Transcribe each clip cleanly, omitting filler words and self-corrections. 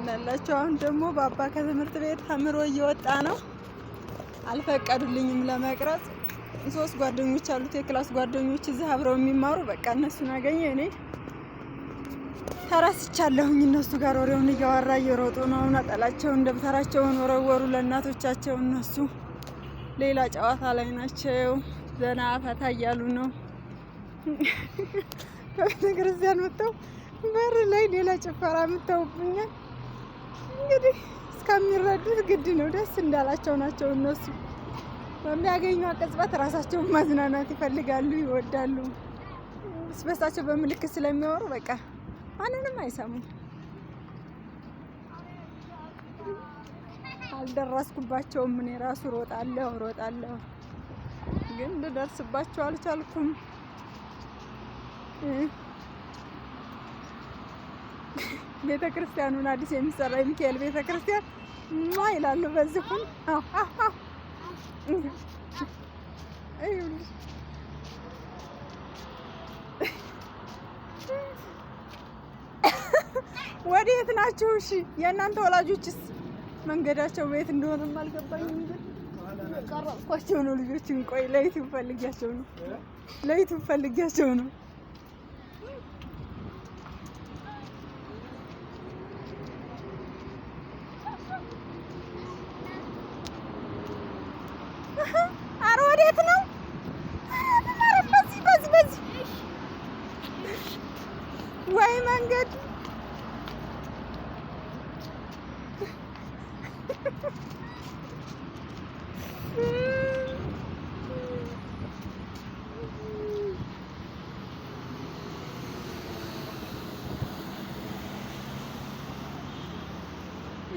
ላላቸው አሁን ደግሞ ባባ ከትምህርት ቤት ተምሮ እየወጣ ነው። አልፈቀዱልኝም ለመቅረጽ። 3 ጓደኞች አሉት የክላስ ጓደኞች እዚህ አብረው የሚማሩ በቃ እነሱን አገኘ። እኔ ተረስቻለሁኝ። እነሱ ጋር ወሬውን እያወራ እየሮጡ ነው። ነጠላቸውን ደብተራቸውን ወረወሩ ለእናቶቻቸው። እነሱ ሌላ ጨዋታ ላይ ናቸው። ዘና ፈታ እያሉ ነው። ከቤተክርስቲያን ወጥተው በር ላይ ሌላ ጭፈራ ምተውብኛል። እንግዲህ እስከሚረዱት ግድ ነው። ደስ እንዳላቸው ናቸው እነሱ። በሚያገኙ ቅጽበት ራሳቸውን ማዝናናት ይፈልጋሉ፣ ይወዳሉ። በሳቸው በምልክት ስለሚያወሩ በቃ ማንንም አይሰሙም። አልደረስኩባቸውም። እኔ ራሱ ሮጣለሁ ግን ልደርስባቸው አልቻልኩም። ቤተክርስቲያኑን አዲስ የሚሰራ የሚካኤል ቤተክርስቲያን ይላሉ። በዚህ ሁን ወዴት ናችሁ? እሺ የእናንተ ወላጆችስ መንገዳቸው ቤት እንደሆነም አልገባኝም። ግን ቀረጽኳቸው ነው ልጆችን። ቆይ ለዩቲዩብ ፈልጊያቸው ነው። ኧረ ወዴት ነው? በዚህ ወይ መንገድ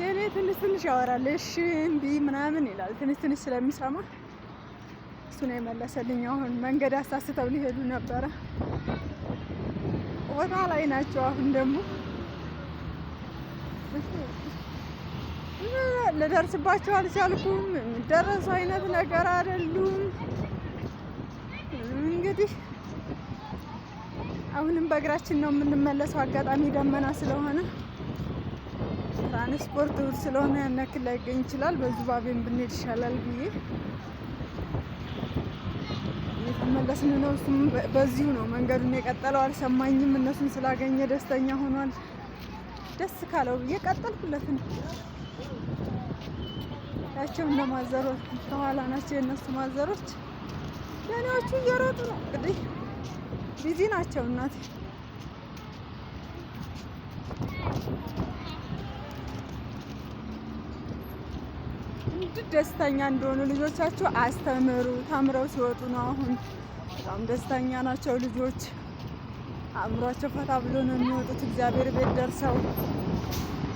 የኔ ትንሽ ያወራል። እሺ እምቢ ምናምን ይላል። ትንሽ ስለሚሰማ እሱ ነው የመለሰልኝ። አሁን መንገድ አሳስተው ሊሄዱ ነበረ። ቦታ ላይ ናቸው። አሁን ደግሞ ልደርስባቸው አልቻልኩም። የሚደረሱ አይነት ነገር አይደሉም። እንግዲህ አሁንም በእግራችን ነው የምንመለሰው። አጋጣሚ ደመና ስለሆነ ትራንስፖርት ውድ ስለሆነ ያን ያክል ላይገኝ ይችላል። በዚህ ባቤን ብንሄድ ይሻላል ብዬ እየተመለስን ነው። እሱም በዚሁ ነው መንገዱን የቀጠለው። አልሰማኝም። እነሱን ስላገኘ ደስተኛ ሆኗል። ደስ ካለው ብዬ ቀጠልኩለት ነው። ያቸው እንደ ማዘሮች ከኋላ ናቸው የእነሱ ማዘሮች። የኔዎቹ እየሮጡ ነው። እንግዲህ ቢዚ ናቸው። እናቴ እንዴት ደስተኛ እንደሆኑ ልጆቻቸው አስተምሩ። ተምረው ሲወጡ ነው አሁን በጣም ደስተኛ ናቸው ልጆች። አእምሯቸው ፈታ ብሎ ነው የሚወጡት። እግዚአብሔር ቤት ደርሰው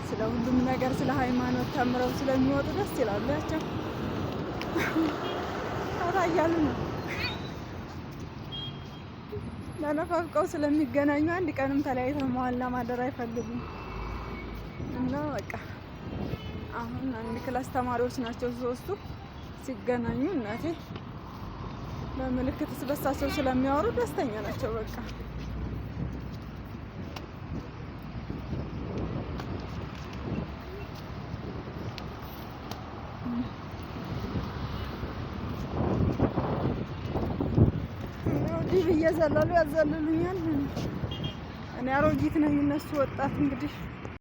ስለ ሁሉም ነገር ስለ ሃይማኖት ተምረው ስለሚወጡ ደስ ይላሉ። ያቸው ታያሉ ነው ለነፋፍቀው ስለሚገናኙ አንድ ቀንም ተለያይተው መዋል ማደር አይፈልጉም። እና በቃ አሁን አንድ ክላስ ተማሪዎች ናቸው 3ቱ ሲገናኙ። እናቴ በምልክት ስበሳቸው ስለሚያወሩ ደስተኛ ናቸው በቃ። እየዘለሉ ያዘልሉኛል። እኔ አሮጊት ነኝ፣ እነሱ ወጣት። እንግዲህ